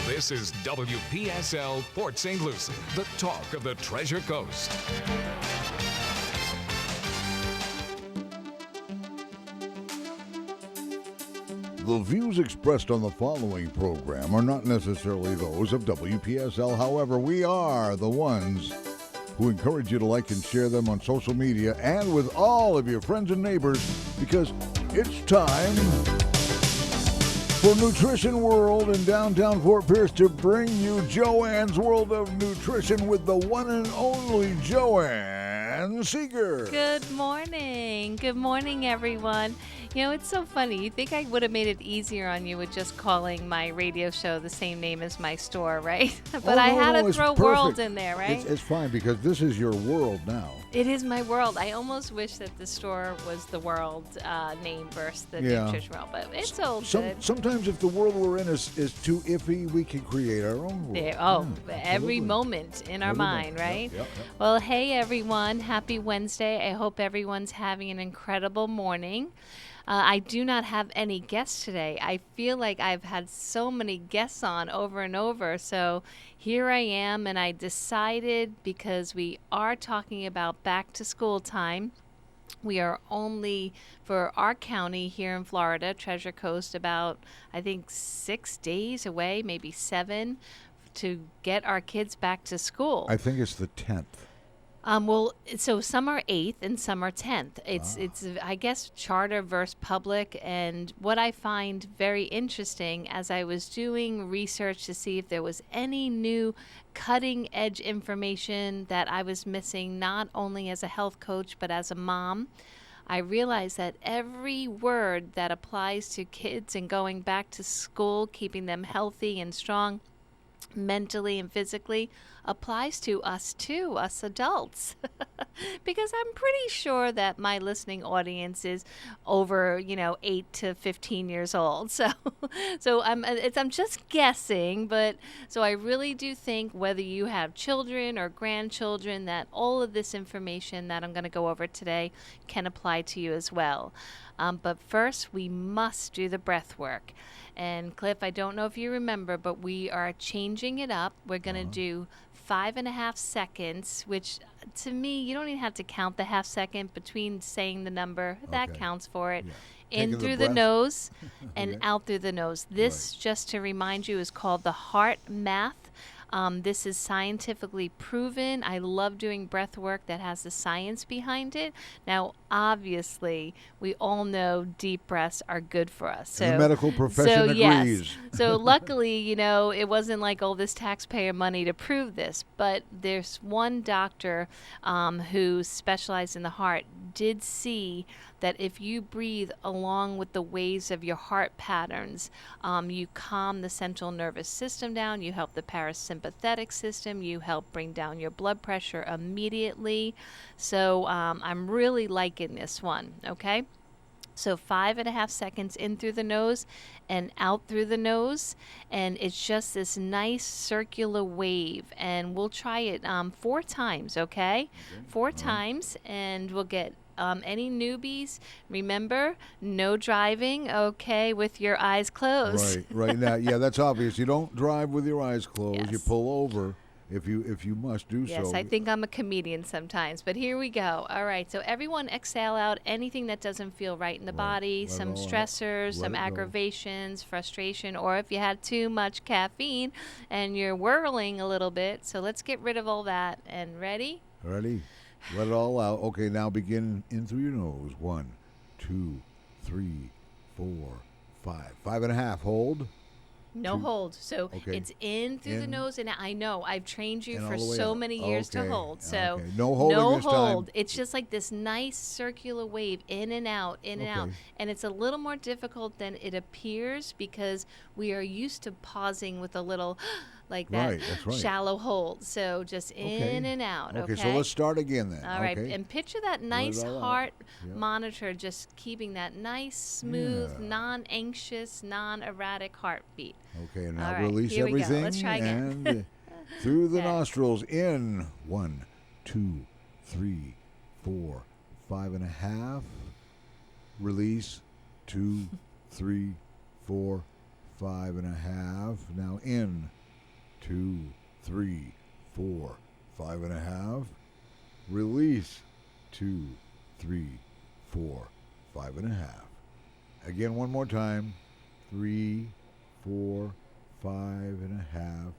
This is WPSL Port St. Lucie, the talk of the Treasure Coast. The views expressed on the following program are not necessarily those of WPSL. However, we are the ones who encourage you to like and share them on social media and with all of your friends and neighbors, because it's time for Nutrition World in downtown Fort Pierce to bring you Joanne's World of Nutrition with the one and only Joanne Seeger. Good morning. Good morning, everyone. You know, it's so funny. You think I would have made it easier on you with just calling my radio show the same name as my store, right? But I had to throw world in there, right? It's fine because this is your world now. It is my world. I almost wish that the store was the world name versus the Nutrition World, but it's all good. Sometimes if the world we're in is too iffy, we can create our own world. Every moment in our mind, right? Yep. Well, hey, everyone. Happy Wednesday. I hope everyone's having an incredible morning. I do not have any guests today. I feel like I've had so many guests on over and over. So here I am, and I decided, because we are talking about back to school time, we are only, for our county here in Florida, Treasure Coast, about, I think, 6 days away, maybe 7, to get our kids back to school. I think it's the 10th. Well, so some are 8th and some are 10th. It's I guess charter versus public. And what I find very interesting, as I was doing research to see if there was any new cutting edge information that I was missing, not only as a health coach but as a mom, I realized that every word that applies to kids and going back to school, keeping them healthy and strong mentally and physically, applies to us too, us adults. Because I'm pretty sure that my listening audience is over, 8 to 15 years old. So I'm just guessing, but so I really do think, whether you have children or grandchildren, that all of this information that I'm going to go over today can apply to you as well. But first, we must do the breath work. And Cliff, I don't know if you remember, but we are changing it up. We're going to do 5.5 seconds, which to me, you don't even have to count the half second between saying the number. That counts for it. Yeah. In through the nose and out through the nose. This, just to remind you, is called the heart math. This is scientifically proven. I love doing breath work that has the science behind it. Now, obviously, we all know deep breaths are good for us. So, the medical profession agrees. Yes. So luckily, it wasn't like all this taxpayer money to prove this. But there's one doctor who specialized in the heart did see that if you breathe along with the waves of your heart patterns, you calm the central nervous system down, you help the parasympathetic system, you help bring down your blood pressure immediately. So I'm really liking this one, okay? So 5.5 seconds in through the nose and out through the nose. And it's just this nice circular wave. And we'll try it 4 times, okay? 4 times, and we'll get any newbies, remember, no driving, okay, with your eyes closed. Right now. Yeah, that's obvious. You don't drive with your eyes closed. Yes. You pull over if you must do so. Yes, I think I'm a comedian sometimes, but here we go. All right, so everyone exhale out anything that doesn't feel right in the body, some stressors, some aggravations, frustration, or if you had too much caffeine and you're whirling a little bit. So let's get rid of all that. And ready? Ready. Let it all out. Okay, now begin in through your nose. 1, 2, 3, 4, 5. 5.5. Hold. No hold. So it's in through the nose, and I know I've trained you for so many years to hold. So no holding no this hold. time. It's just like this nice circular wave in and out, in and out. And it's a little more difficult than it appears because we are used to pausing with a little like that shallow hold. So just in and out. Okay, so let's start again then. All right, and picture that nice heart monitor just keeping that nice, smooth, non-anxious, non-erratic heartbeat. Okay, and now release everything. Let's try again. And through the nostrils in 1, 2, 3, 4, 5.5. Release 2, 3, 4, 5.5. Now in. 2, 3, 4, 5.5. Release. 2, 3, 4, 5.5. Again, one more time. 3, 4, 5.5.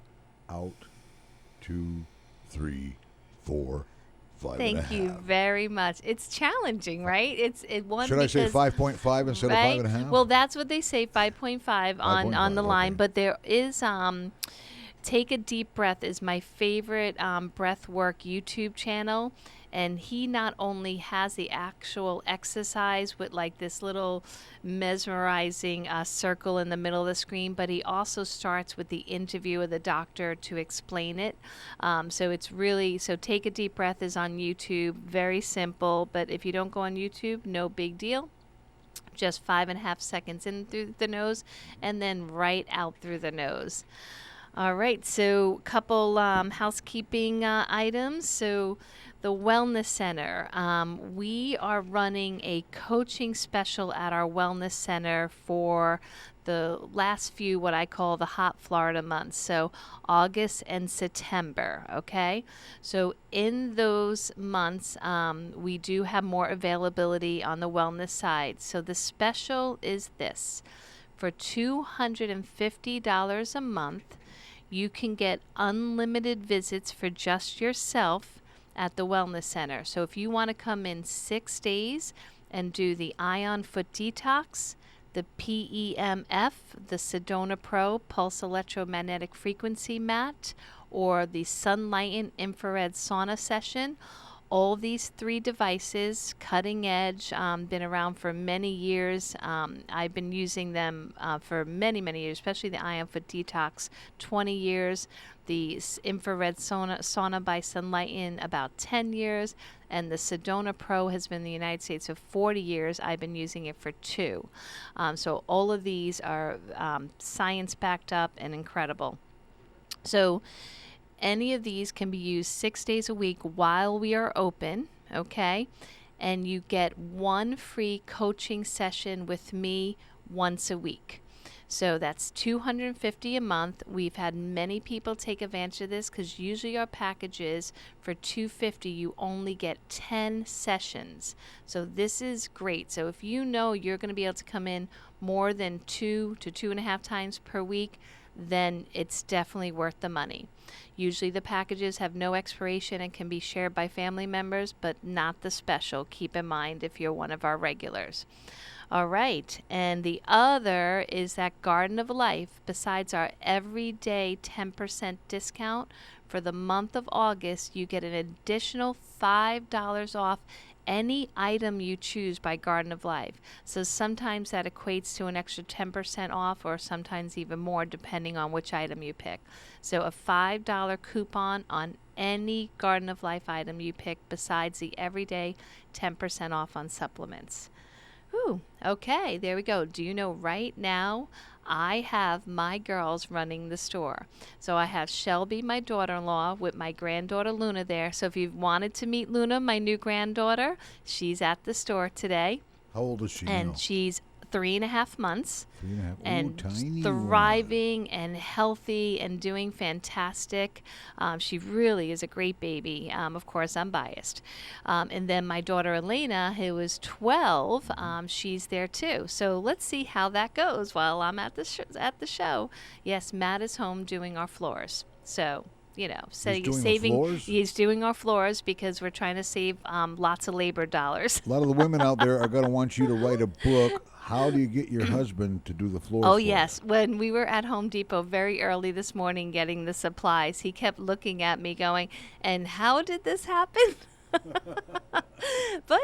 Out. 2, 3, 4, 5.5. Thank you very much. It's challenging, right? Should I say 5.5 instead of 5.5? Well, that's what they say, 5.5 on the line. Okay. But there is Take a Deep Breath is my favorite breath work YouTube channel. And he not only has the actual exercise with like this little mesmerizing circle in the middle of the screen, but he also starts with the interview of the doctor to explain it. So Take a Deep Breath is on YouTube. Very simple, but if you don't go on YouTube, no big deal. Just 5.5 seconds in through the nose and then right out through the nose. All right, so couple housekeeping items. So the Wellness Center, we are running a coaching special at our Wellness Center for the last few, what I call the hot Florida months, so August and September, okay? So in those months, we do have more availability on the wellness side. So the special is this. For $250 a month, you can get unlimited visits for just yourself at the Wellness Center. So if you want to come in 6 days and do the Ion Foot Detox, the PEMF, the Sedona Pro Pulse Electromagnetic Frequency Mat, or the Sunlighten Infrared Sauna Session, all these 3 devices, cutting edge, been around for many years. I've been using them for many, many years, especially the Ion Foot Detox, 20 years. The infrared sauna by Sunlighten, about 10 years. And the Sedona Pro has been in the United States for 40 years. I've been using it for 2. So all of these are science backed up and incredible. So any of these can be used 6 days a week while we are open, okay? And you get 1 free coaching session with me once a week. So that's $250 a month. We've had many people take advantage of this because usually our packages for $250 you only get 10 sessions. So this is great. So if you know you're going to be able to come in more than 2 to 2.5 times per week, then it's definitely worth the money. Usually the packages have no expiration and can be shared by family members, but not the special. Keep in mind if you're one of our regulars. All right, and the other is that Garden of Life. Besides our everyday 10% discount, for the month of August, you get an additional $5 off any item you choose by Garden of Life. So sometimes that equates to an extra 10% off, or sometimes even more depending on which item you pick. So a $5 coupon on any Garden of Life item you pick besides the everyday 10% off on supplements. Ooh, okay, there we go. Do you know right now I have my girls running the store. So I have Shelby, my daughter-in-law, with my granddaughter Luna there. So if you've wanted to meet Luna, my new granddaughter, she's at the store today. How old is she now? And she's 3.5 months. 3.5. And tiny thriving one. and healthy and doing fantastic. She really is a great baby. Of course, I'm biased. And then my daughter Elena, who is 12, she's there too. So let's see how that goes while I'm at the show. Yes, Matt is home doing our floors. So he's doing our floors because we're trying to save lots of labor dollars. A lot of the women out there are going to want you to write a book. How do you get your husband to do the floors? Oh, yes. When we were at Home Depot very early this morning getting the supplies, he kept looking at me going, and how did this happen? But,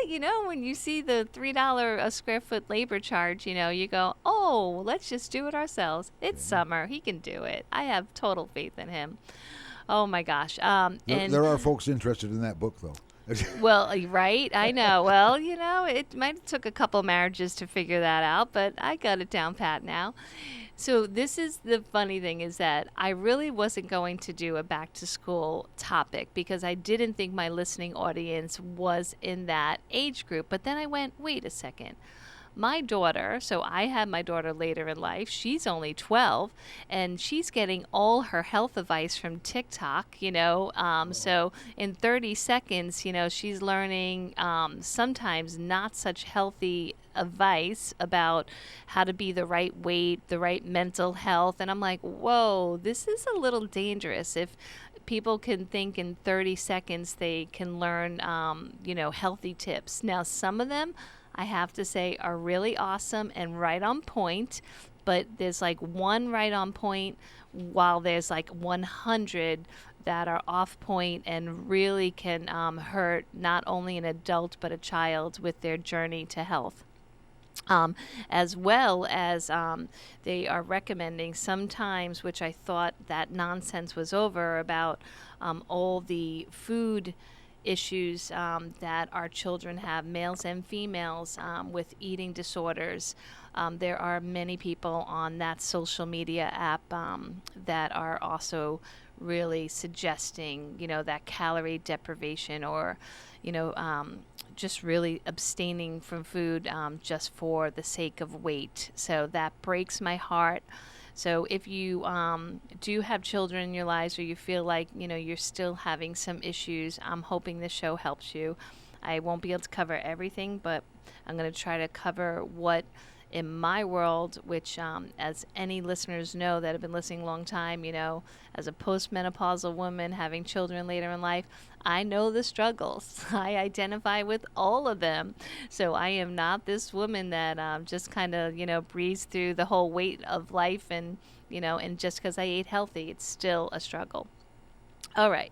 when you see the $3 a square foot labor charge, you go, oh, let's just do it ourselves. It's summer. He can do it. I have total faith in him. Oh, my gosh. There are folks interested in that book, though. Well, right? I know. Well, it might have took a couple marriages to figure that out, but I got it down pat now. So this is the funny thing is that I really wasn't going to do a back to school topic because I didn't think my listening audience was in that age group. But then I went, wait a second. my daughter, so I had my daughter later in life, she's only 12, and she's getting all her health advice from TikTok, so in 30 seconds, she's learning sometimes not such healthy advice about how to be the right weight, the right mental health. And I'm like, whoa, this is a little dangerous. If people can think in 30 seconds they can learn, healthy tips. Now, some of them, I have to say, are really awesome and right on point, but there's like one right on point while there's like 100 that are off point and really can hurt not only an adult but a child with their journey to health. As well as they are recommending sometimes, which I thought that nonsense was over, about all the food issues that our children have, males and females, with eating disorders. There are many people on that social media app that are also really suggesting, that calorie deprivation or, just really abstaining from food just for the sake of weight. So that breaks my heart. So if you do have children in your lives, or you feel like, you're still having some issues, I'm hoping this show helps you. I won't be able to cover everything, but I'm going to try to cover what in my world, which as any listeners know that have been listening a long time, as a postmenopausal woman having children later in life, I know the struggles. I identify with all of them. So I am not this woman that just kind of, breezed through the whole weight of life and just because I ate healthy, it's still a struggle. All right.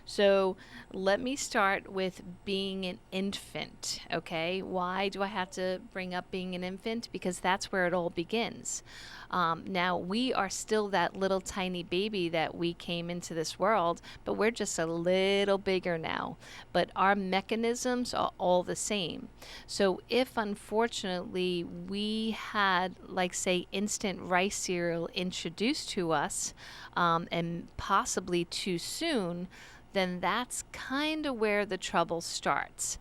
So let me start with being an infant, okay? Why do I have to bring up being an infant? Because that's where it all begins. Now, we are still that little tiny baby that we came into this world, but we're just a little bigger now. But our mechanisms are all the same. So if, unfortunately, we had, like, say, instant rice cereal introduced to us, and possibly too soon, then that's kind of where the trouble starts.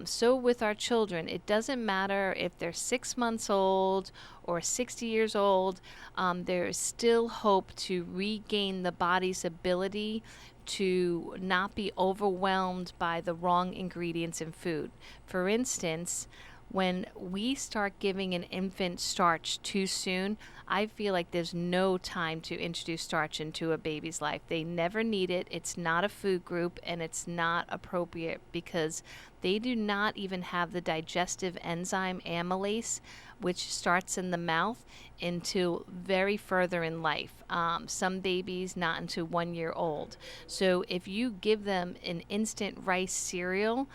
So with our children, it doesn't matter if they're 6 months old or 60 years old, there is still hope to regain the body's ability to not be overwhelmed by the wrong ingredients in food. For instance, when we start giving an infant starch too soon, I feel like there's no time to introduce starch into a baby's life. They never need it. It's not a food group, and it's not appropriate because they do not even have the digestive enzyme amylase, which starts in the mouth, until very further in life. Some babies not until 1 year old. So if you give them an instant rice cereal,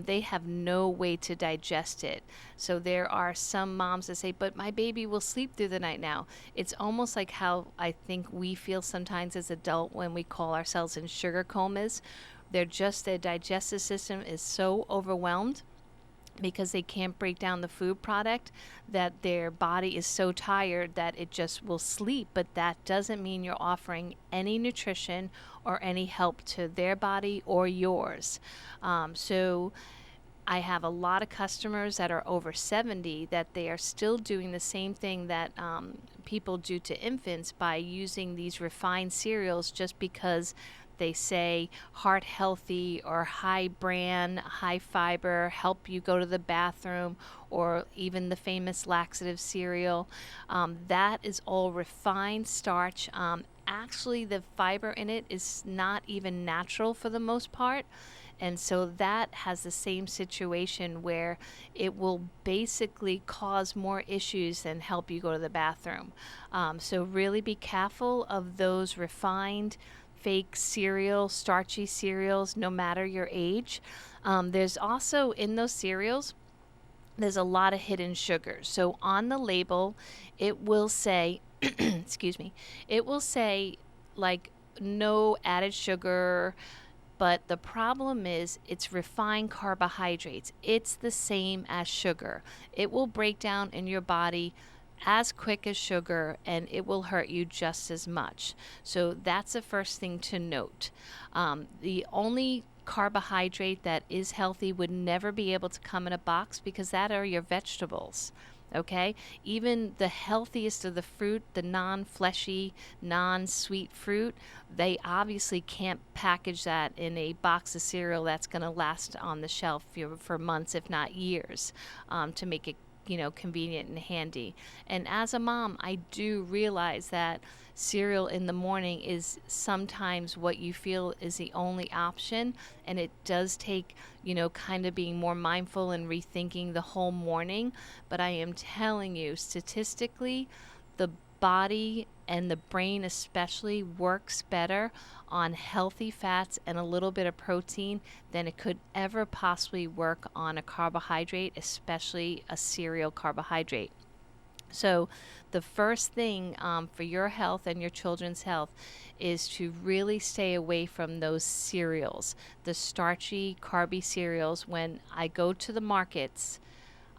they have no way to digest it. So there are some moms that say, but my baby will sleep through the night now. It's almost like how I think we feel sometimes as adults when we call ourselves in sugar comas. Their digestive system is so overwhelmed because they can't break down the food product that their body is so tired that it just will sleep. But that doesn't mean you're offering any nutrition or any help to their body or yours. So I have a lot of customers that are over 70 that they are still doing the same thing that people do to infants by using these refined cereals just because they say heart healthy or high bran, high fiber, help you go to the bathroom, or even the famous laxative cereal. That is all refined starch. Actually, the fiber in it is not even natural for the most part. And so that has the same situation where it will basically cause more issues than help you go to the bathroom. So really be careful of those refined fake cereal, starchy cereals, no matter your age. There's also in those cereals, there's a lot of hidden sugars. So on the label, it will say, excuse me, it will say like no added sugar, but the problem is it's refined carbohydrates. It's the same as sugar. It will break down in your body as quick as sugar, and it will hurt you just as much. So that's the first thing to note. The only carbohydrate that is healthy would never be able to come in a box because that are your vegetables. Okay, even the healthiest of the fruit, the non-fleshy, non-sweet fruit, they obviously can't package that in a box of cereal that's going to last on the shelf for months, if not years, to make it convenient and handy. And as a mom, I do realize that cereal in the morning is sometimes what you feel is the only option, and it does take kind of being more mindful and rethinking the whole morning. But I am telling you, statistically, the body and the brain especially works better on healthy fats and a little bit of protein than it could ever possibly work on a carbohydrate, especially a cereal carbohydrate. So the first thing for your health and your children's health is to really stay away from those cereals, the starchy, carby cereals. When I go to the markets,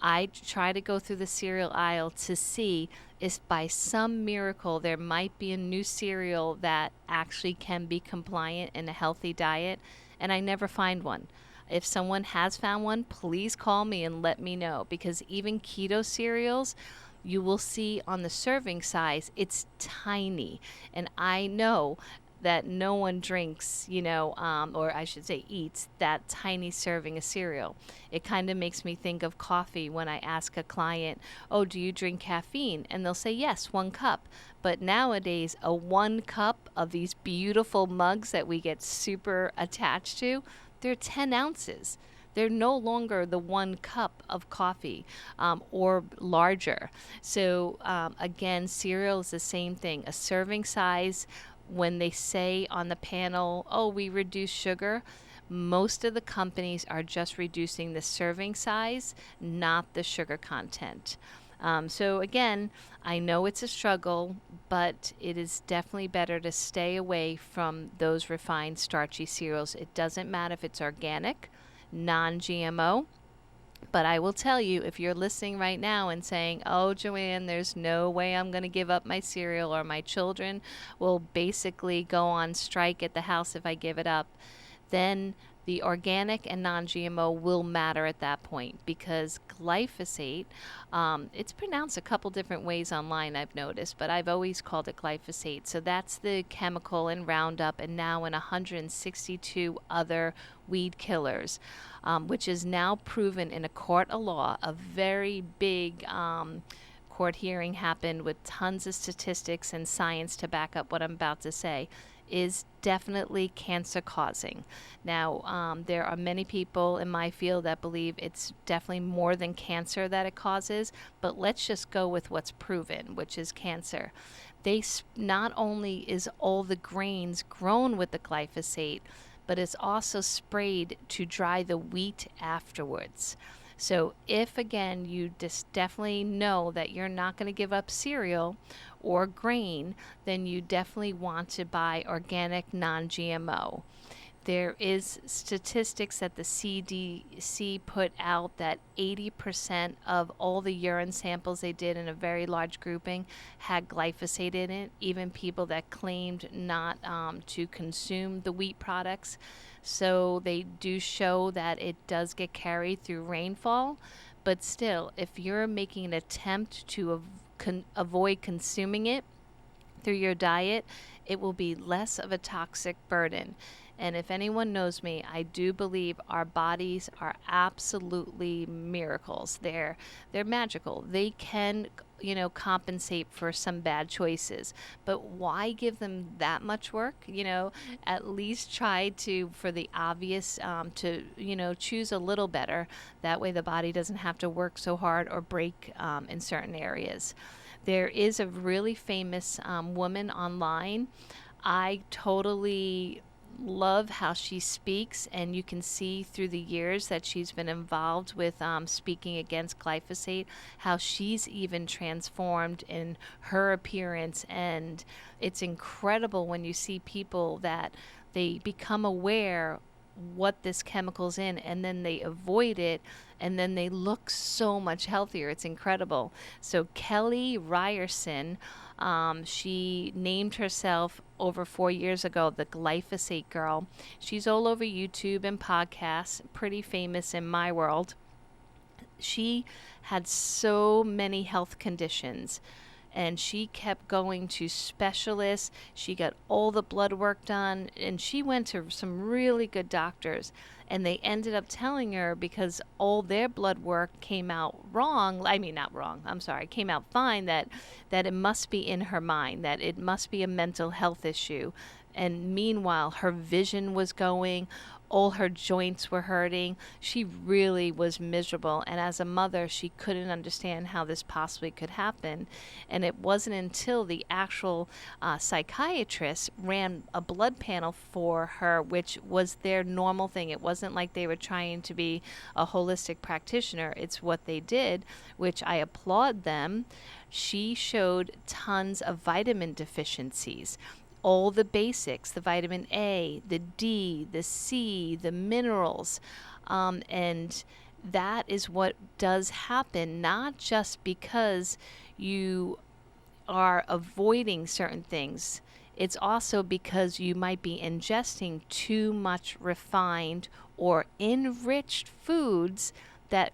I try to go through the cereal aisle to see if by some miracle there might be a new cereal that actually can be compliant in a healthy diet, and I never find one. If someone has found one, please call me and let me know, because even keto cereals, you will see on the serving size, it's tiny. And I know that no one drinks, or I should say eats that tiny serving of cereal. It kind of makes me think of coffee when I ask a client, oh, do you drink caffeine? And they'll say, yes, 1 cup. But nowadays, a 1 cup of these beautiful mugs that we get super attached to, they're 10 ounces. They're no longer the 1 cup of coffee or larger. So again, cereal is the same thing. A serving size, when they say on the panel, oh, we reduce sugar, most of the companies are just reducing the serving size, not the sugar content. So again, I know it's a struggle, but it is definitely better to stay away from those refined starchy cereals. It doesn't matter if it's organic, non-GMO. But I will tell you, if you're listening right now and saying, oh, Joanne, there's no way I'm going to give up my cereal, or my children will basically go on strike at the house if I give it up, then the organic and non-GMO will matter at that point, because glyphosate, it's pronounced a couple different ways online, I've noticed, but I've always called it glyphosate. So that's the chemical in Roundup and now in 162 other weed killers, which is now proven in a court of law. A very big court hearing happened with tons of statistics and science to back up what I'm about to say, is definitely cancer causing. Now, there are many people in my field that believe it's definitely more than cancer that it causes, but let's just go with what's proven, which is cancer. Not only is all the grains grown with the glyphosate, but it's also sprayed to dry the wheat afterwards. So if, again, you just definitely know that you're not going to give up cereal or grain, then you definitely want to buy organic, non-GMO. There is statistics that the CDC put out that 80% of all the urine samples they did in a very large grouping had glyphosate in it, even people that claimed not to consume the wheat products. So they do show that it does get carried through rainfall. But still, if you're making an attempt to avoid consuming it through your diet, it will be less of a toxic burden. And if anyone knows me, I do believe our bodies are absolutely miracles. They're magical. They can, compensate for some bad choices. But why give them that much work? At least try to, for the obvious, to, choose a little better. That way the body doesn't have to work so hard or break in certain areas. There is a really famous woman online. I totally love how she speaks, and you can see through the years that she's been involved with speaking against glyphosate, how she's even transformed in her appearance. And it's incredible when you see people that they become aware what this chemical's in, and then they avoid it, and then they look so much healthier. It's incredible. So Kelly Ryerson, She named herself over 4 years ago the Glyphosate Girl. She's all over YouTube and podcasts, pretty famous in my world. She had so many health conditions, and she kept going to specialists. She got all the blood work done, and she went to some really good doctors, and they ended up telling her, because all their blood work came out wrong, I mean not wrong, I'm sorry, came out fine, that it must be in her mind, that it must be a mental health issue. And meanwhile, her vision was going, all her joints were hurting. She really was miserable. And as a mother, she couldn't understand how this possibly could happen. And it wasn't until the actual psychiatrist ran a blood panel for her, which was their normal thing. It wasn't like they were trying to be a holistic practitioner. It's what they did, which I applaud them. She showed tons of vitamin deficiencies. All the basics, the vitamin A, the D, the C, the minerals, and that is what does happen, not just because you are avoiding certain things. It's also because you might be ingesting too much refined or enriched foods that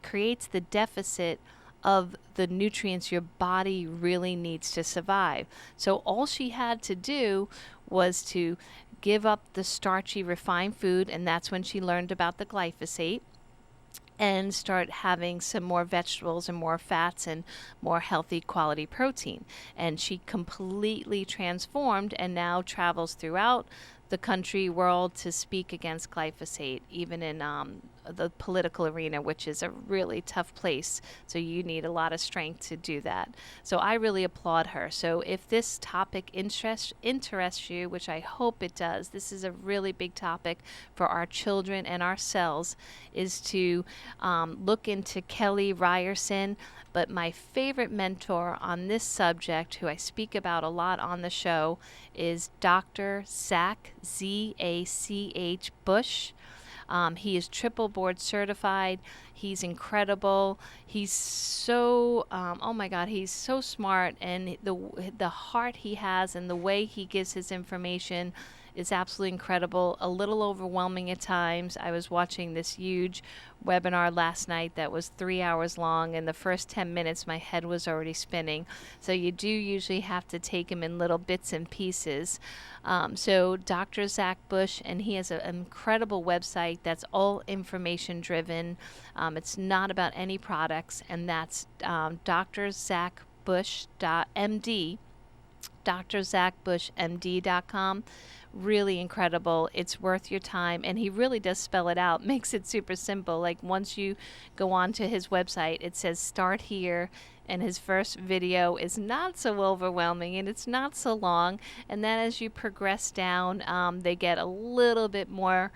creates the deficit of the nutrients your body really needs to survive. So all she had to do was to give up the starchy refined food, and that's when she learned about the glyphosate, and start having some more vegetables and more fats and more healthy quality protein. And she completely transformed and now travels throughout the country world to speak against glyphosate, even in the political arena, which is a really tough place. So you need a lot of strength to do that. So I really applaud her. So if this topic interests you, which I hope it does, this is a really big topic for our children and ourselves, is to look into Kelly Ryerson. But my favorite mentor on this subject, who I speak about a lot on the show, is Dr. Zach, Z-A-C-H Bush. He is triple board certified. He's incredible. He's so, oh my God, he's so smart. And the heart he has and the way he gives his information is absolutely incredible. A little overwhelming at times. I was watching this huge webinar last night that was 3 hours long, and the first 10 minutes my head was already spinning. So you do usually have to take him in little bits and pieces. So Dr. Zach Bush, and he has an incredible website that's all information driven. It's not about any products, and that's drzachbush.md, drzachbushmd.com. Really incredible. It's worth your time, and he really does spell it out, makes it super simple. Like once you go on to his website, it says start here, and his first video is not so overwhelming and it's not so long, and then as you progress down, they get a little bit more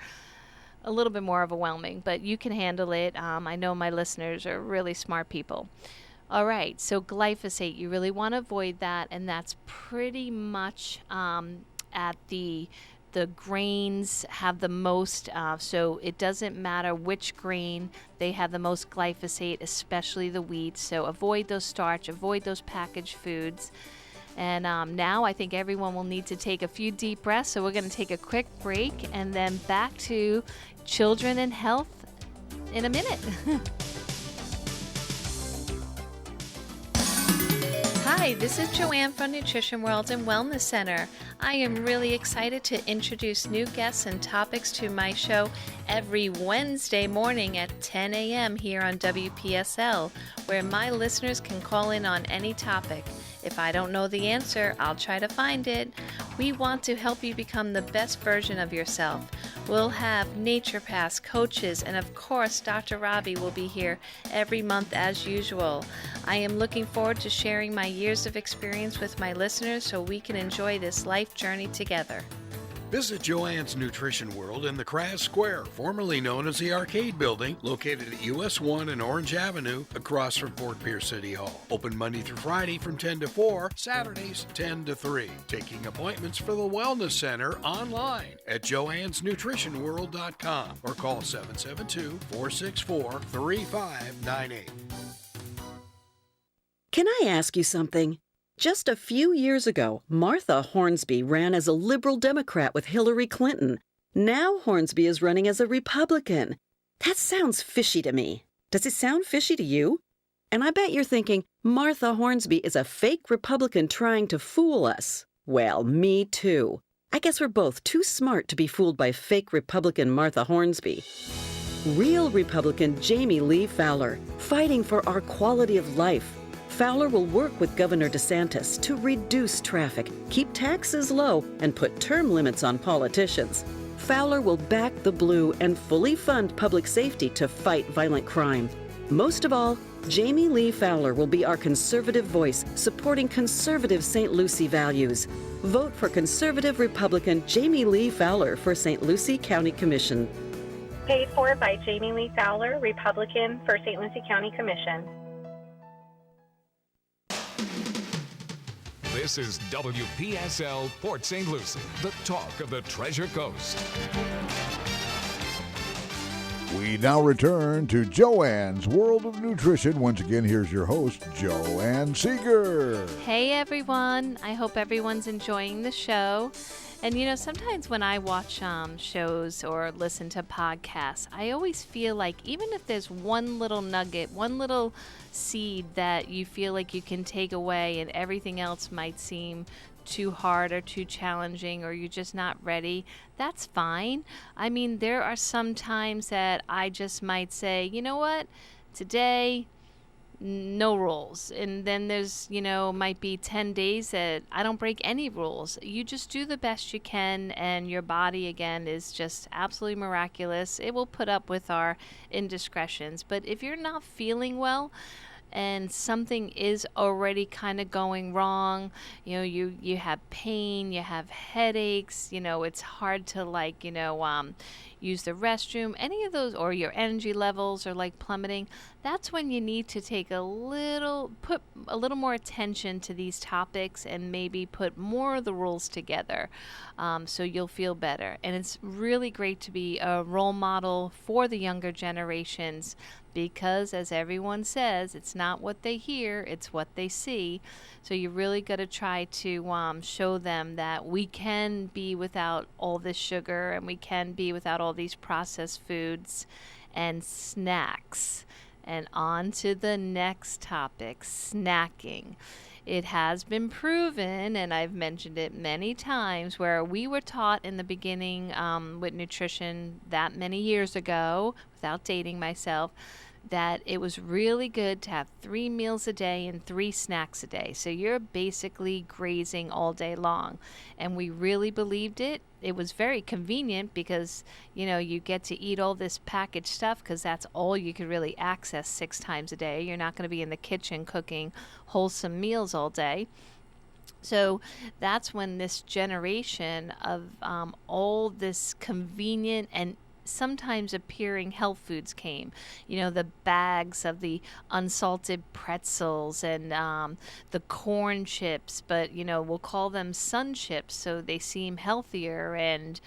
overwhelming, but you can handle it. I know my listeners are really smart people. All right, so glyphosate, you really want to avoid that, and that's pretty much at the grains have the most, so it doesn't matter which grain, they have the most glyphosate, especially the wheat. So avoid those starch, avoid those packaged foods. And now I think everyone will need to take a few deep breaths, so we're going to take a quick break and then back to children and health in a minute. Hi, this is Joanne from Nutrition World and Wellness Center. I am really excited to introduce new guests and topics to my show every Wednesday morning at 10 a.m. here on WPSL, where my listeners can call in on any topic. If I don't know the answer, I'll try to find it. We want to help you become the best version of yourself. We'll have naturopaths, coaches, and of course, Dr. Robbie will be here every month as usual. I am looking forward to sharing my years of experience with my listeners so we can enjoy this life journey together. Visit Joanne's Nutrition World in the Kras Square, formerly known as the Arcade Building, located at US 1 and Orange Avenue, across from Fort Pierce City Hall. Open Monday through Friday from 10 to 4, Saturdays 10 to 3. Taking appointments for the Wellness Center online at joannesnutritionworld.com or call 772-464-3598. Can I ask you something? Just a few years ago, Martha Hornsby ran as a liberal Democrat with Hillary Clinton. Now Hornsby is running as a Republican. That sounds fishy to me. Does it sound fishy to you? And I bet you're thinking, Martha Hornsby is a fake Republican trying to fool us. Well, me too. I guess we're both too smart to be fooled by fake Republican Martha Hornsby. Real Republican Jamie Lee Fowler, fighting for our quality of life. Fowler will work with Governor DeSantis to reduce traffic, keep taxes low, and put term limits on politicians. Fowler will back the blue and fully fund public safety to fight violent crime. Most of all, Jamie Lee Fowler will be our conservative voice, supporting conservative St. Lucie values. Vote for conservative Republican Jamie Lee Fowler for St. Lucie County Commission. Paid for by Jamie Lee Fowler, Republican for St. Lucie County Commission. This is WPSL Port St. Lucie, the talk of the Treasure Coast. We now return to Joanne's World of Nutrition. Once again, here's your host, Joanne Seeger. Hey everyone, I hope everyone's enjoying the show. And you know, sometimes when I watch shows or listen to podcasts, I always feel like even if there's one little nugget, one little seed that you feel like you can take away and everything else might seem too hard or too challenging or you're just not ready, that's fine. I mean, there are some times that I just might say, you know what, today, no rules. And then there's, might be 10 days that I don't break any rules. You just do the best you can, and your body, again, is just absolutely miraculous. It will put up with our indiscretions. But if you're not feeling well, and something is already kind of going wrong, you have pain, you have headaches, it's hard to use the restroom, any of those, or your energy levels are like plummeting, that's when you need to put a little more attention to these topics and maybe put more of the rules together, so you'll feel better. And it's really great to be a role model for the younger generations, because as everyone says, it's not what they hear, it's what they see. So you really got to try to show them that we can be without all this sugar, and we can be without all these processed foods and snacks. And on to the next topic, snacking. It has been proven, and I've mentioned it many times, where we were taught in the beginning with nutrition that many years ago, without dating myself, that it was really good to have 3 meals a day and 3 snacks a day. So you're basically grazing all day long. And we really believed it. It was very convenient because, you get to eat all this packaged stuff because that's all you could really access 6 times a day. You're not going to be in the kitchen cooking wholesome meals all day. So that's when this generation of all this convenient and sometimes appearing health foods came. The bags of the unsalted pretzels and the corn chips, but we'll call them sun chips so they seem healthier, and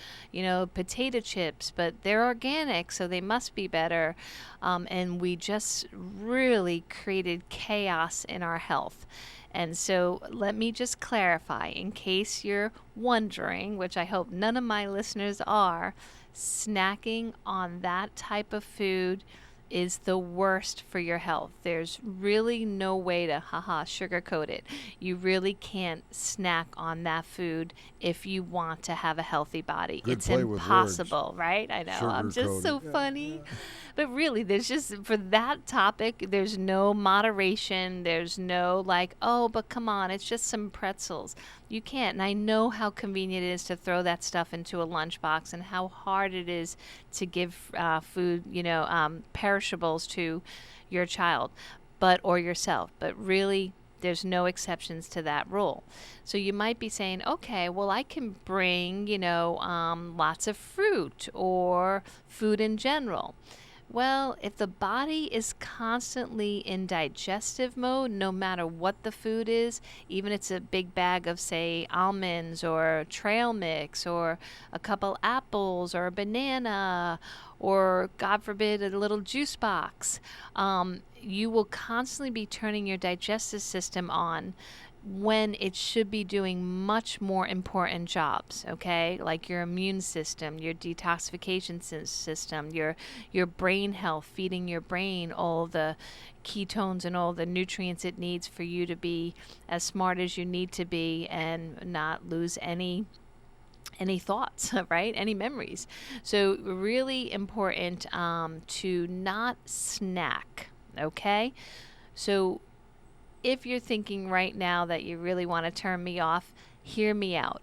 potato chips, but they're organic so they must be better, and we just really created chaos in our health. And so let me just clarify, in case you're wondering, which I hope none of my listeners are, snacking on that type of food is the worst for your health. There's really no way to sugarcoat it. You really can't snack on that food if you want to have a healthy body. Good it's play with impossible, words. right? I know. I'm just so funny. Yeah. But really, there's just, for that topic, there's no moderation. There's no but come on, it's just some pretzels. You can't. And I know how convenient it is to throw that stuff into a lunchbox and how hard it is to give food, perishables to your child or yourself. But really, there's no exceptions to that rule. So you might be saying, okay, well, I can bring, lots of fruit or food in general. Well, if the body is constantly in digestive mode, no matter what the food is, even if it's a big bag of, say, almonds or trail mix or a couple apples or a banana or, God forbid, a little juice box, you will constantly be turning your digestive system on when it should be doing much more important jobs, okay? Like your immune system, your detoxification system, your brain health, feeding your brain all the ketones and all the nutrients it needs for you to be as smart as you need to be and not lose any thoughts, right? Any memories. So really important to not snack, okay? So if you're thinking right now that you really want to turn me off, hear me out.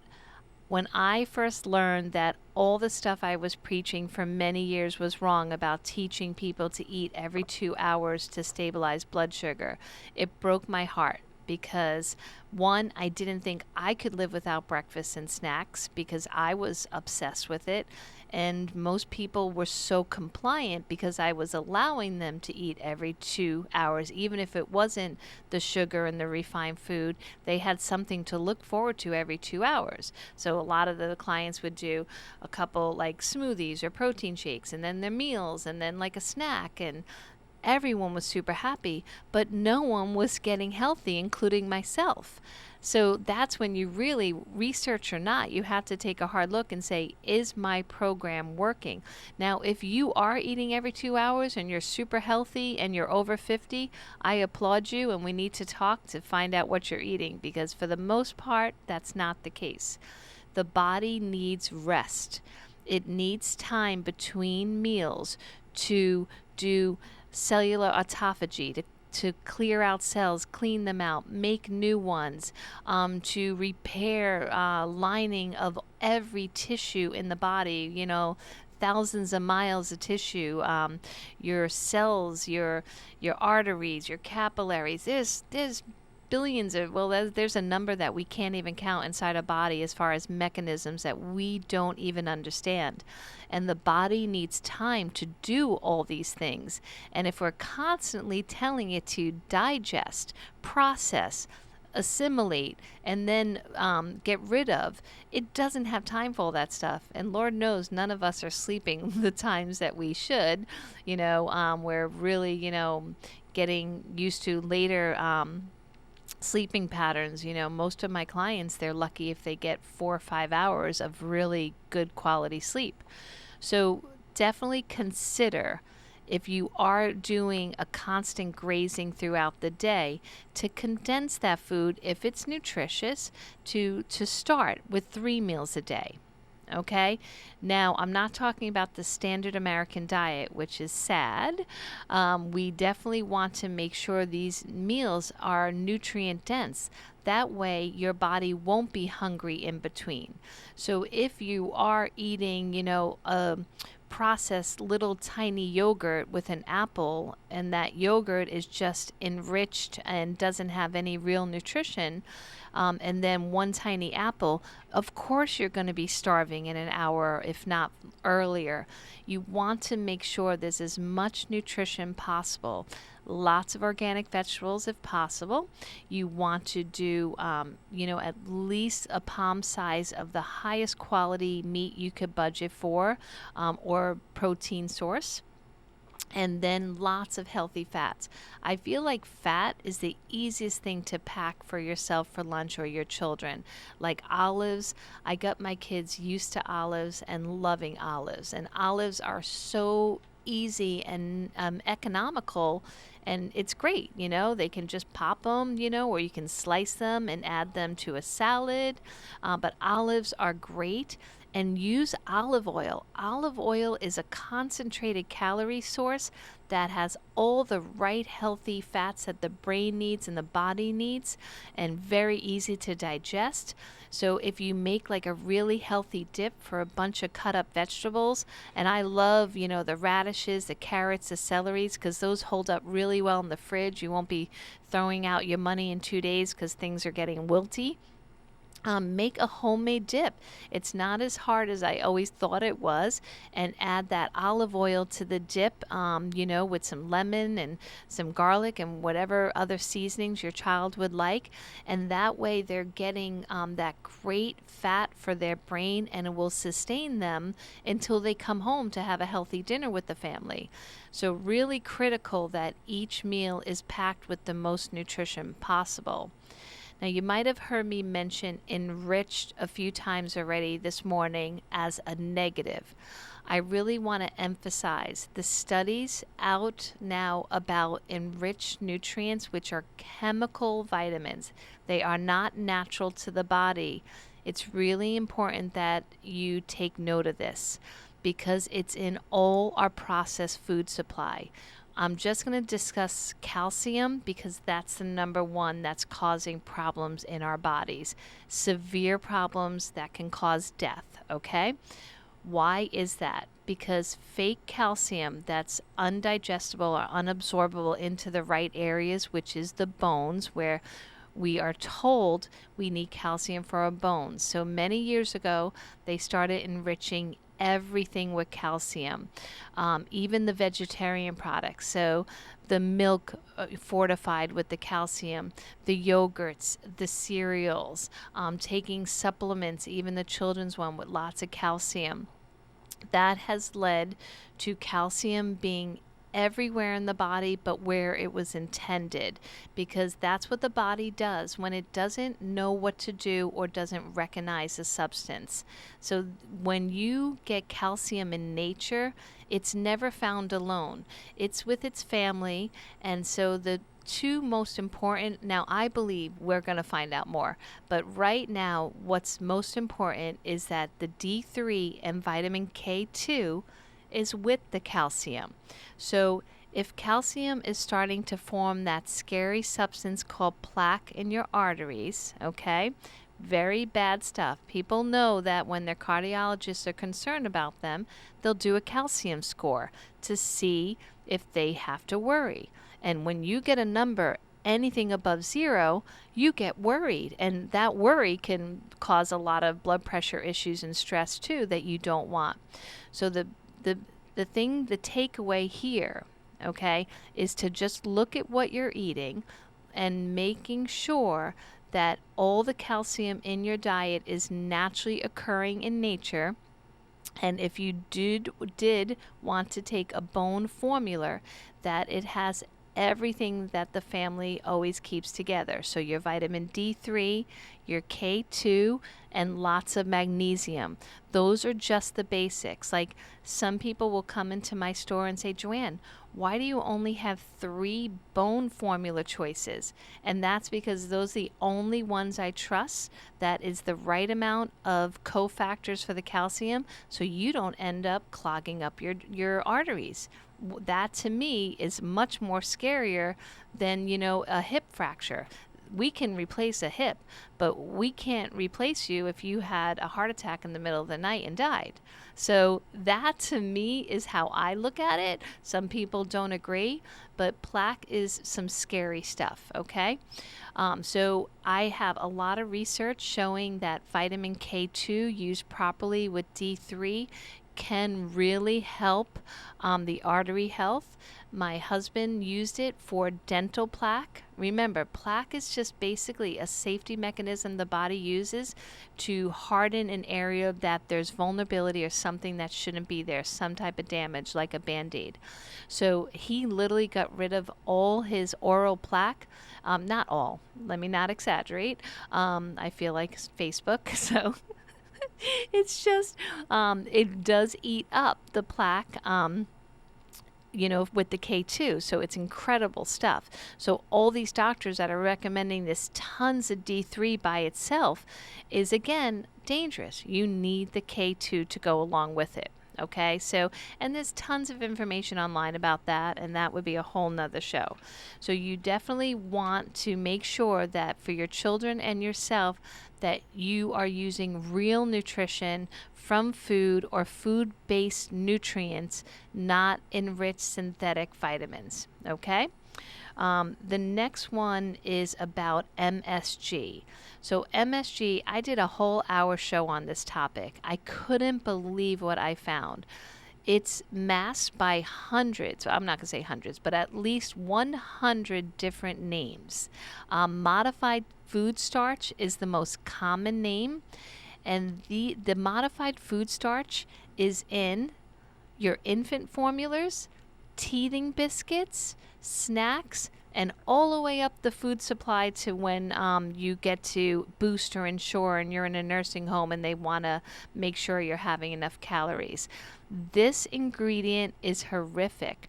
When I first learned that all the stuff I was preaching for many years was wrong about teaching people to eat every 2 hours to stabilize blood sugar, it broke my heart. Because one, I didn't think I could live without breakfast and snacks because I was obsessed with it. And most people were so compliant because I was allowing them to eat every 2 hours. Even if it wasn't the sugar and the refined food, they had something to look forward to every 2 hours. So a lot of the clients would do a couple like smoothies or protein shakes and then their meals and then like a snack, and everyone was super happy, but no one was getting healthy, including myself. So that's when you really, research or not, you have to take a hard look and say, is my program working? Now, if you are eating every 2 hours and you're super healthy and you're over 50, I applaud you, and we need to talk to find out what you're eating, because for the most part, that's not the case. The body needs rest. It needs time between meals to do cellular autophagy, to clear out cells, clean them out, make new ones, to repair lining of every tissue in the body, thousands of miles of tissue, your cells, your arteries, your capillaries. There's billions of, there's a number that we can't even count inside a body as far as mechanisms that we don't even understand. And the body needs time to do all these things. And if we're constantly telling it to digest, process, assimilate, and then get rid of, it doesn't have time for all that stuff. And Lord knows none of us are sleeping the times that we should. We're really, getting used to later sleeping patterns. Most of my clients, they're lucky if they get 4 or 5 hours of really good quality sleep. So definitely consider, if you are doing a constant grazing throughout the day, to condense that food, if it's nutritious, to start with 3 meals a day. Okay? Now, I'm not talking about the standard American diet, which is sad. We definitely want to make sure these meals are nutrient dense. That way, your body won't be hungry in between. So if you are eating, a processed little tiny yogurt with an apple, and that yogurt is just enriched and doesn't have any real nutrition, and then one tiny apple, of course you're going to be starving in an hour, if not earlier. You want to make sure there's as much nutrition possible. Lots of organic vegetables if possible. You want to do, at least a palm size of the highest quality meat you could budget for, or protein source. And then lots of healthy fats. I feel like fat is the easiest thing to pack for yourself for lunch or your children. Like olives, I got my kids used to olives and loving olives. And olives are so easy and economical, and it's great. They can just pop them, or you can slice them and add them to a salad. But olives are great. And use olive oil. Olive oil is a concentrated calorie source that has all the right healthy fats that the brain needs and the body needs, and very easy to digest. So if you make like a really healthy dip for a bunch of cut up vegetables, and I love, the radishes, the carrots, the celeries, because those hold up really well in the fridge. You won't be throwing out your money in 2 days because things are getting wilty. Make a homemade dip. It's not as hard as I always thought it was, and add that olive oil to the dip, with some lemon and some garlic and whatever other seasonings your child would like. And that way they're getting that great fat for their brain, and it will sustain them until they come home to have a healthy dinner with the family. So really critical that each meal is packed with the most nutrition possible. Now, you might have heard me mention enriched a few times already this morning as a negative. I really want to emphasize the studies out now about enriched nutrients, which are chemical vitamins. They are not natural to the body. It's really important that you take note of this because it's in all our processed food supply. I'm just going to discuss calcium because that's the number one that's causing problems in our bodies. Severe problems that can cause death, okay? Why is that? Because fake calcium that's undigestible or unabsorbable into the right areas, which is the bones, where we are told we need calcium for our bones. So many years ago, they started enriching everything with calcium, even the vegetarian products. So the milk fortified with the calcium, the yogurts, the cereals, taking supplements, even the children's one with lots of calcium. That has led to calcium being everywhere in the body but where it was intended, because that's what the body does when it doesn't know what to do or doesn't recognize a substance. So when you get calcium in nature, it's never found alone. It's with its family, and so the two most important, now I believe we're going to find out more, but right now what's most important is that the D3 and vitamin K2 is with the calcium. So if calcium is starting to form that scary substance called plaque in your arteries, okay, very bad stuff. People know that when their cardiologists are concerned about them, they'll do a calcium score to see if they have to worry. And when you get a number anything above 0, you get worried. And that worry can cause a lot of blood pressure issues and stress too that you don't want. So the takeaway here, okay, is to just look at what you're eating and making sure that all the calcium in your diet is naturally occurring in nature. And if you did want to take a bone formula, that it has everything that the family always keeps together. So your vitamin D3, your K2, and lots of magnesium. Those are just the basics. Like some people will come into my store and say, Joanne, why do you only have 3 bone formula choices? And that's because those are the only ones I trust. That is the right amount of cofactors for the calcium, so you don't end up clogging up your arteries. That to me is much more scarier than, a hip fracture. We can replace a hip, but we can't replace you if you had a heart attack in the middle of the night and died. So that to me is how I look at it. Some people don't agree, but plaque is some scary stuff, okay? So I have a lot of research showing that vitamin K2 used properly with D3 can really help the artery health. My husband used it for dental plaque. Remember, plaque is just basically a safety mechanism the body uses to harden an area that there's vulnerability or something that shouldn't be there, some type of damage like a Band-Aid. So he literally got rid of all his oral plaque. Not all, let me not exaggerate. I feel like Facebook, so it's just, it does eat up the plaque, with the K2. So it's incredible stuff. So all these doctors that are recommending this tons of D3 by itself is, again, dangerous. You need the K2 to go along with it. Okay, so, and there's tons of information online about that, and that would be a whole nother show. So you definitely want to make sure that for your children and yourself that you are using real nutrition from food or food-based nutrients, not enriched synthetic vitamins, okay? The next one is about MSG. So MSG, I did a whole hour show on this topic. I couldn't believe what I found. It's masked by hundreds, I'm not going to say hundreds, but at least 100 different names. Modified food starch is the most common name, and the modified food starch is in your infant formulas, teething biscuits, snacks, and all the way up the food supply to when you get to Boost or Ensure and you're in a nursing home and they want to make sure you're having enough calories. This ingredient is horrific.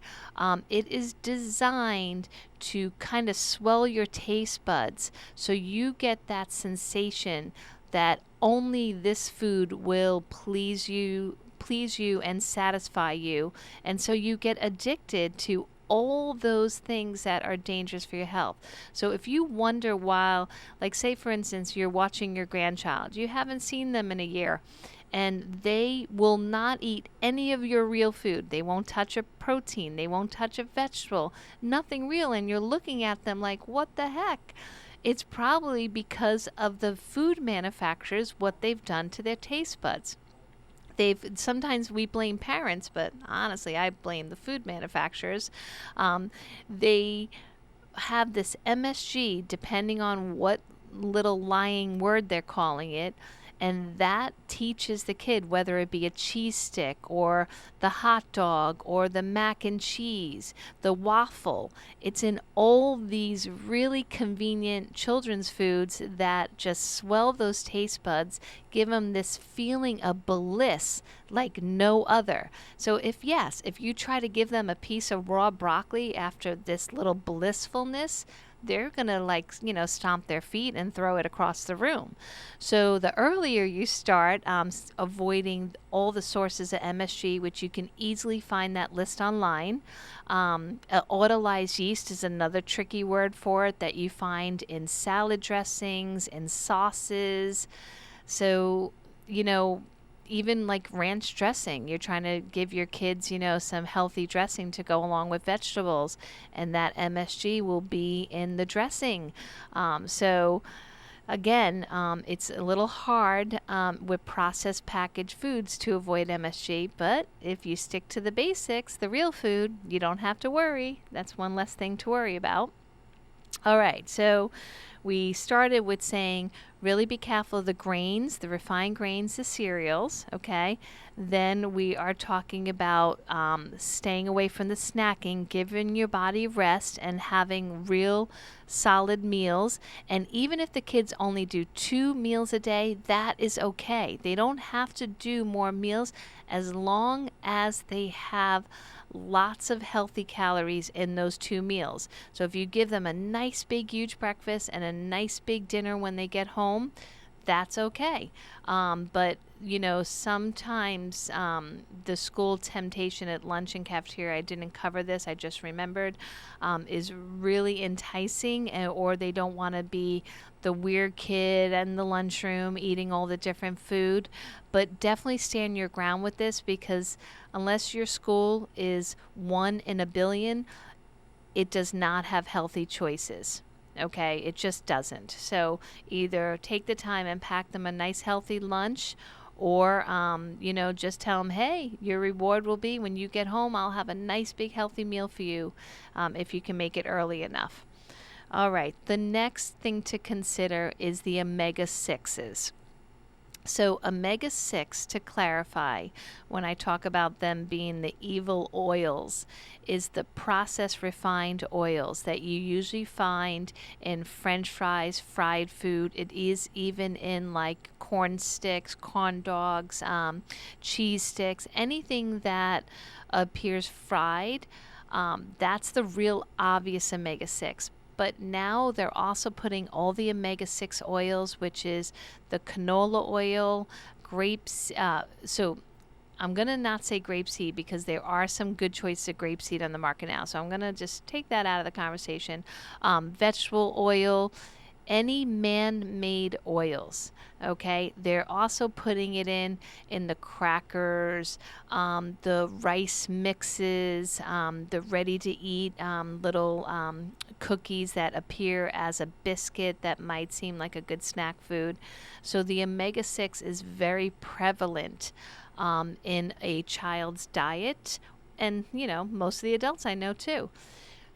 It is designed to kind of swell your taste buds so you get that sensation that only this food will please you and satisfy you, and so you get addicted to all those things that are dangerous for your health. So if you wonder while, like say for instance, you're watching your grandchild, you haven't seen them in a year, and they will not eat any of your real food. They won't touch a protein. They won't touch a vegetable. Nothing real. And you're looking at them like, what the heck? It's probably because of the food manufacturers, what they've done to their taste buds. Sometimes we blame parents, but honestly, I blame the food manufacturers. They have this MSG, depending on what little lying word they're calling it, and that teaches the kid, whether it be a cheese stick or the hot dog or the mac and cheese, the waffle. It's in all these really convenient children's foods that just swell those taste buds, give them this feeling of bliss like no other. So if you try to give them a piece of raw broccoli after this little blissfulness, they're going to stomp their feet and throw it across the room. So the earlier you start avoiding all the sources of MSG, which you can easily find that list online. Autolyzed yeast is another tricky word for it that you find in salad dressings and sauces. So, even like ranch dressing, you're trying to give your kids, some healthy dressing to go along with vegetables, and that MSG will be in the dressing. So again, it's a little hard with processed packaged foods to avoid MSG, but if you stick to the basics, the real food, you don't have to worry. That's one less thing to worry about. All right, so we started with saying really be careful of the grains, the refined grains, the cereals, okay? Then we are talking about staying away from the snacking, giving your body rest, and having real solid meals. And even if the kids only do 2 meals a day, that is okay. They don't have to do more meals as long as they have lots of healthy calories in those 2 meals. So if you give them a nice big huge breakfast and a nice big dinner when they get home, that's okay. But sometimes the school temptation at lunch and cafeteria, I didn't cover this, I just remembered, is really enticing, or they don't want to be the weird kid in the lunchroom eating all the different food. But definitely stand your ground with this, because unless your school is 1 in a billion, it does not have healthy choices. Okay, it just doesn't. So either take the time and pack them a nice healthy lunch, or just tell them, hey, your reward will be when you get home, I'll have a nice big healthy meal for you, if you can make it early enough. All right, the next thing to consider is the omega-6s. So omega-6, to clarify, when I talk about them being the evil oils, is the processed refined oils that you usually find in French fries, fried food. It is even in like corn sticks, corn dogs, cheese sticks, anything that appears fried. That's the real obvious omega-6. But now they're also putting all the omega-6 oils, which is the canola oil, grapes. So I'm going to not say grapeseed, because there are some good choices of grapeseed on the market now. So I'm going to just take that out of the conversation. Vegetable oil, any man-made oils, okay? They're also putting it in the crackers, the rice mixes, the ready-to-eat little cookies that appear as a biscuit that might seem like a good snack food. So the omega-6 is very prevalent in a child's diet, and, most of the adults I know too.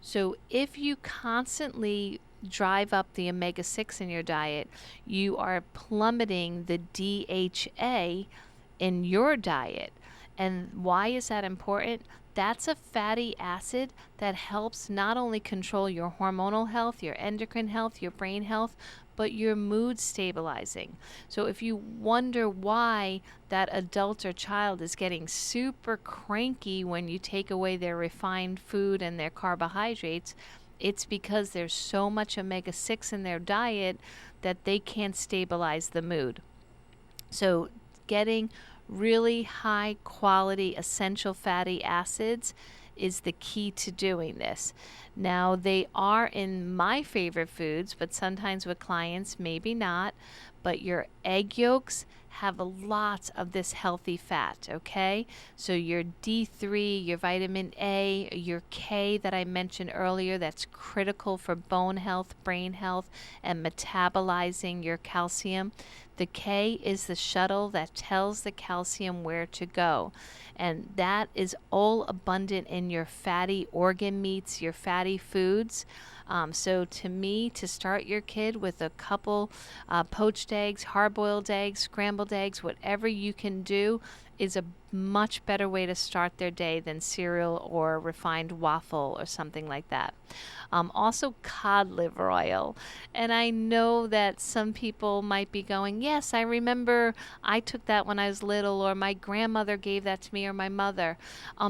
So if you constantly drive up the omega-6 in your diet, you are plummeting the DHA in your diet. And why is that important? that's a fatty acid that helps not only control your hormonal health, your endocrine health, your brain health, but your mood stabilizing. So if you wonder why that adult or child is getting super cranky when you take away their refined food and their carbohydrates, it's because there's so much omega-6 in their diet that they can't stabilize the mood. So getting really high quality essential fatty acids is the key to doing this. Now, they are in my favorite foods, but sometimes with clients, maybe not. But your egg yolks have a lot of this healthy fat, okay? So your D3, your vitamin A, your K that I mentioned earlier, that's critical for bone health, brain health, and metabolizing your calcium. The K is the shuttle that tells the calcium where to go. And that is all abundant in your fatty organ meats, your fatty foods. So to me, to start your kid with a couple poached eggs, hard-boiled eggs, scrambled eggs, whatever you can do is a much better way to start their day than cereal or refined waffle or something like that. Also cod liver oil. And I know that some people might be going, yes, I remember I took that when I was little, or my grandmother gave that to me, or my mother.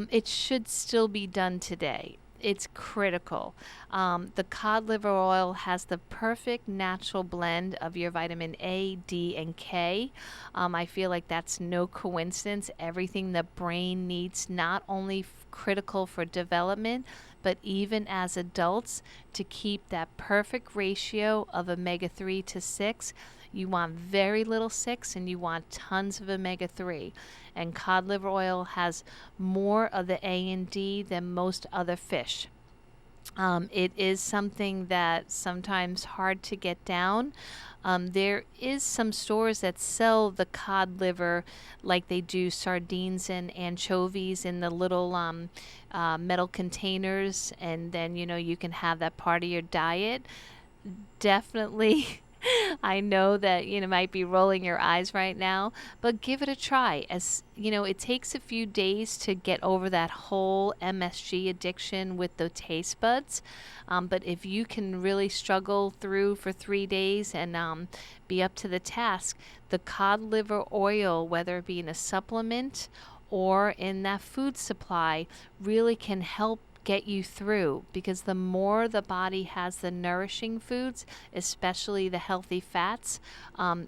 It should still be done today. It's critical. The cod liver oil has the perfect natural blend of your vitamin A, D, and K. I feel like that's no coincidence. Everything the brain needs, not only critical for development, but even as adults, to keep that perfect ratio of omega-3 to 6. You want very little 6 and you want tons of omega-3. And cod liver oil has more of the A and D than most other fish. It is something that's sometimes hard to get down. There is some stores that sell the cod liver like they do sardines and anchovies in the little metal containers, and then you can have that part of your diet. Definitely. I know that might be rolling your eyes right now, but give it a try. As it takes a few days to get over that whole MSG addiction with the taste buds. But if you can really struggle through for 3 days and be up to the task, the cod liver oil, whether it be in a supplement or in that food supply, really can help get you through, because the more the body has the nourishing foods, especially the healthy fats,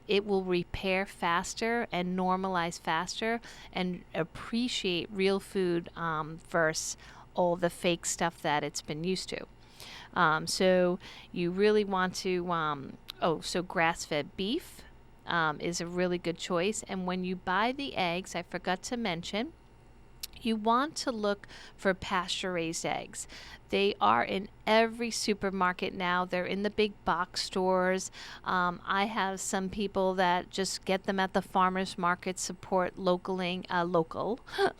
it will repair faster and normalize faster and appreciate real food versus all the fake stuff that it's been used to. So you really want to, so grass-fed beef is a really good choice. And when you buy the eggs, I forgot to mention, you want to look for pasture-raised eggs. They are in every supermarket now. They're in the big box stores. I have some people that just get them at the farmers market, support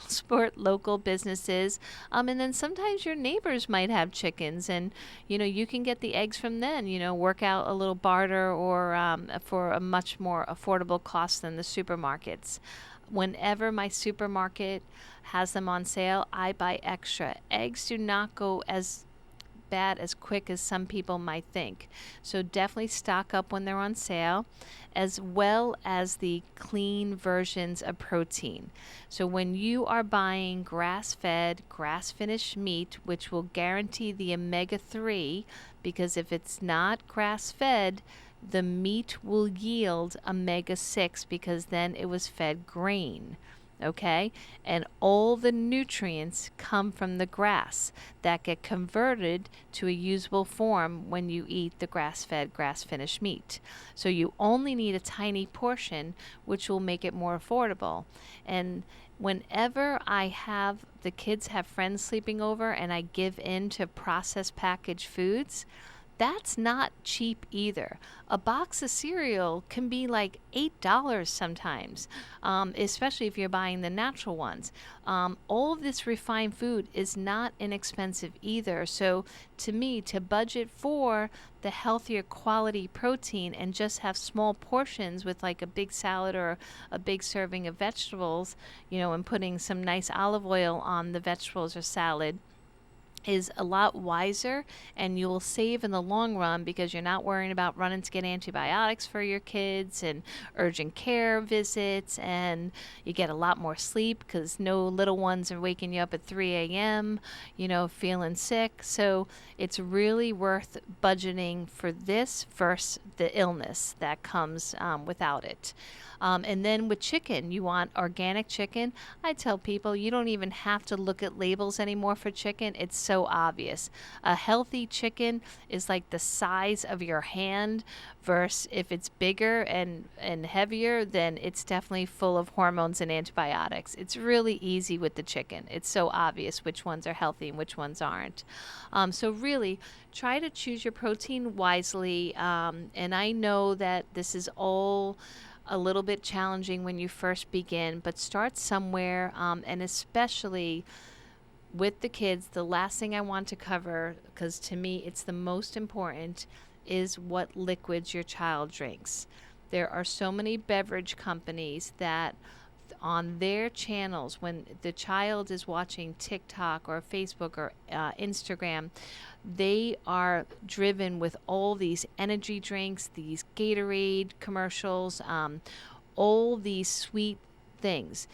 support local businesses. And then sometimes your neighbors might have chickens, and you can get the eggs from them. Work out a little barter or for a much more affordable cost than the supermarkets. Whenever my supermarket has them on sale, I buy extra. Eggs do not go as bad as quick as some people might think. So definitely stock up when they're on sale, as well as the clean versions of protein. So when you are buying grass-fed, grass-finished meat, which will guarantee the omega-3, because if it's not grass-fed, the meat will yield omega-6 because then it was fed grain, okay? And all the nutrients come from the grass that get converted to a usable form when you eat the grass-fed, grass-finished meat. So you only need a tiny portion, which will make it more affordable. And whenever I have the kids have friends sleeping over and I give in to processed packaged foods, that's not cheap either. A box of cereal can be like $8 sometimes, especially if you're buying the natural ones. All of this refined food is not inexpensive either. So to me, to budget for the healthier quality protein and just have small portions with like a big salad or a big serving of vegetables, and putting some nice olive oil on the vegetables or salad, is a lot wiser, and you will save in the long run because you're not worrying about running to get antibiotics for your kids and urgent care visits, and you get a lot more sleep because no little ones are waking you up at 3 a.m., feeling sick. So it's really worth budgeting for this versus the illness that comes without it. And then with chicken, you want organic chicken. I tell people you don't even have to look at labels anymore for chicken. It's so obvious. A healthy chicken is like the size of your hand, versus if it's bigger and heavier, then it's definitely full of hormones and antibiotics. It's really easy with the chicken. It's so obvious which ones are healthy and which ones aren't. So really, try to choose your protein wisely. And I know that this is all a little bit challenging when you first begin, but start somewhere, and especially with the kids, the last thing I want to cover, because to me it's the most important, is what liquids your child drinks. There are so many beverage companies that on their channels, when the child is watching TikTok or Facebook or Instagram, they are driven with all these energy drinks, these Gatorade commercials, all these sweet things.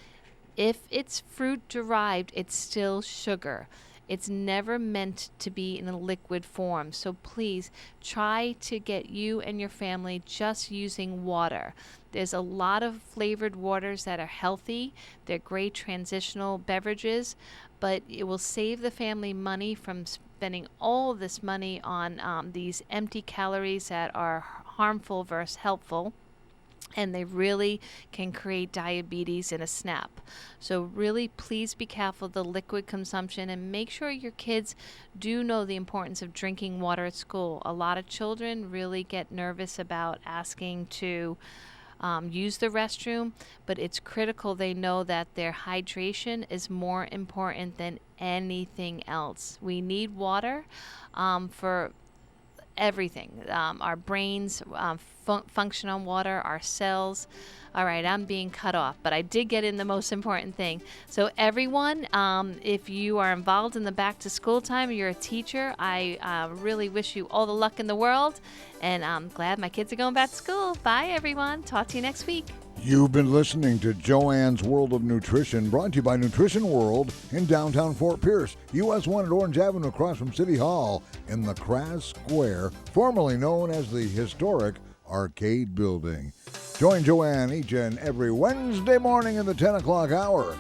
If it's fruit derived, it's still sugar. It's never meant to be in a liquid form. So please try to get you and your family just using water. There's a lot of flavored waters that are healthy. They're great transitional beverages, but it will save the family money from spending all this money on these empty calories that are harmful versus helpful. And they really can create diabetes in a snap. So really, please be careful of the liquid consumption and make sure your kids do know the importance of drinking water at school. A lot of children really get nervous about asking to use the restroom, but it's critical they know that their hydration is more important than anything else. We need water for everything. Our brains function on water, our cells. All right, I'm being cut off, but I did get in the most important thing. So everyone, if you are involved in the back to school time, you're a teacher, I really wish you all the luck in the world, and I'm glad my kids are going back to school. Bye, everyone. Talk to you next week. You've been listening to Joanne's World of Nutrition, brought to you by Nutrition World in downtown Fort Pierce, US 1 at Orange Avenue across from City Hall in the Crass Square, formerly known as the historic Arcade Building. Join Joanne each and every Wednesday morning in the 10 o'clock hour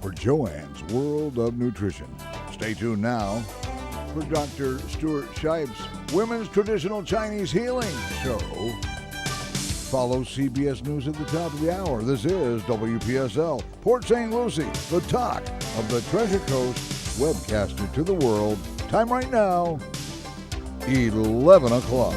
for Joanne's World of Nutrition. Stay tuned now for Dr. Stuart Scheib's Women's Traditional Chinese Healing Show. Follow CBS News at the top of the hour. This is WPSL, Port St. Lucie, the talk of the Treasure Coast, webcasted to the world. Time right now, 11 o'clock.